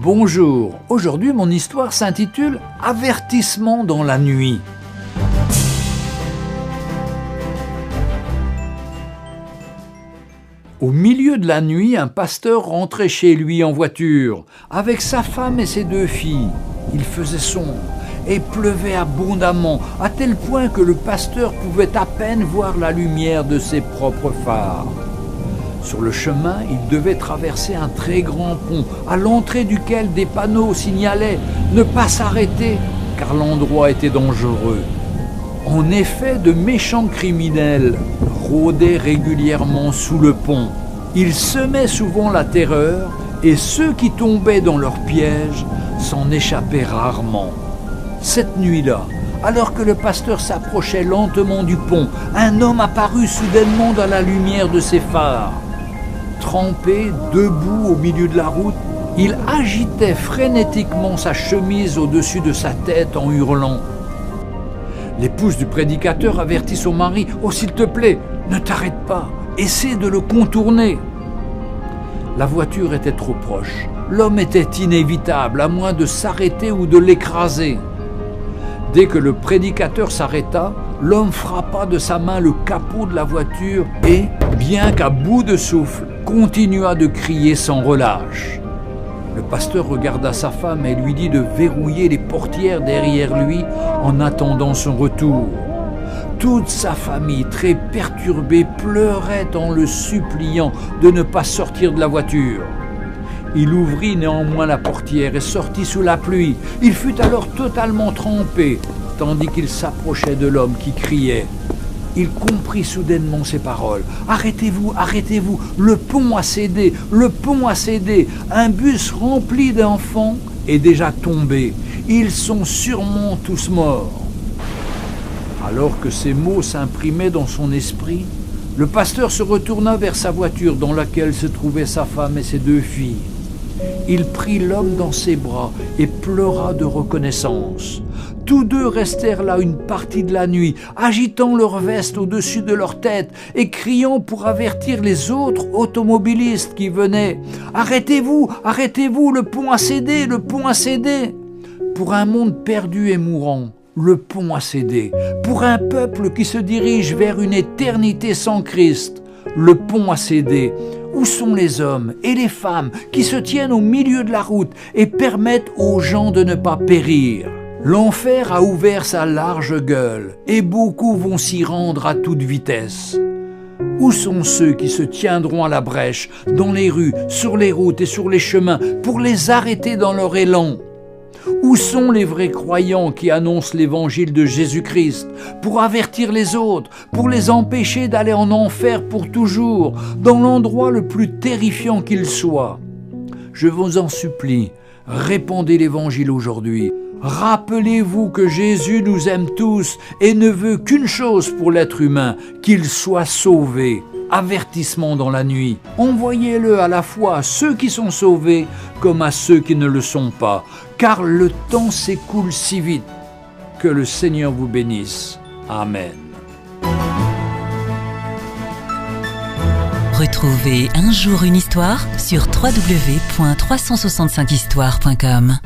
Bonjour, aujourd'hui mon histoire s'intitule « Avertissement dans la nuit ». Au milieu de la nuit, un pasteur rentrait chez lui en voiture, avec sa femme et ses 2 filles. Il faisait sombre et pleuvait abondamment, à tel point que le pasteur pouvait à peine voir la lumière de ses propres phares. Sur le chemin, il devait traverser un très grand pont, à l'entrée duquel des panneaux signalaient « Ne pas s'arrêter » car l'endroit était dangereux. En effet, de méchants criminels rôdaient régulièrement sous le pont. Ils semaient souvent la terreur et ceux qui tombaient dans leur piège s'en échappaient rarement. Cette nuit-là, alors que le pasteur s'approchait lentement du pont, un homme apparut soudainement dans la lumière de ses phares. Trempé, debout au milieu de la route, il agitait frénétiquement sa chemise au-dessus de sa tête en hurlant. L'épouse du prédicateur avertit son mari « Oh, s'il te plaît, ne t'arrête pas, essaie de le contourner !» La voiture était trop proche. L'homme était inévitable, à moins de s'arrêter ou de l'écraser. Dès que le prédicateur s'arrêta, l'homme frappa de sa main le capot de la voiture et, bien qu'à bout de souffle, continua de crier sans relâche. Le pasteur regarda sa femme et lui dit de verrouiller les portières derrière lui en attendant son retour. Toute sa famille, très perturbée, pleurait en le suppliant de ne pas sortir de la voiture. Il ouvrit néanmoins la portière et sortit sous la pluie. Il fut alors totalement trempé, tandis qu'il s'approchait de l'homme qui criait. Il comprit soudainement ces paroles. « Arrêtez-vous, arrêtez-vous, le pont a cédé, le pont a cédé. Un bus rempli d'enfants est déjà tombé. Ils sont sûrement tous morts. » Alors que ces mots s'imprimaient dans son esprit, le pasteur se retourna vers sa voiture dans laquelle se trouvaient sa femme et ses 2 filles. Il prit l'homme dans ses bras et pleura de reconnaissance. Tous 2 restèrent là une partie de la nuit, agitant leurs vestes au-dessus de leur tête et criant pour avertir les autres automobilistes qui venaient. « Arrêtez-vous, arrêtez-vous, le pont a cédé, le pont a cédé !» Pour un monde perdu et mourant, le pont a cédé. Pour un peuple qui se dirige vers une éternité sans Christ, le pont a cédé. Où sont les hommes et les femmes qui se tiennent au milieu de la route et permettent aux gens de ne pas périr? L'enfer a ouvert sa large gueule et beaucoup vont s'y rendre à toute vitesse. Où sont ceux qui se tiendront à la brèche, dans les rues, sur les routes et sur les chemins, pour les arrêter dans leur élan? Où sont les vrais croyants qui annoncent l'évangile de Jésus-Christ pour avertir les autres, pour les empêcher d'aller en enfer pour toujours, dans l'endroit le plus terrifiant qu'il soit? Je vous en supplie, répandez l'évangile aujourd'hui. Rappelez-vous que Jésus nous aime tous et ne veut qu'une chose pour l'être humain, qu'il soit sauvé. Avertissement dans la nuit. Envoyez-le à la fois à ceux qui sont sauvés comme à ceux qui ne le sont pas, car le temps s'écoule si vite. Que le Seigneur vous bénisse. Amen. Retrouvez Un jour une histoire sur www.365histoire.com.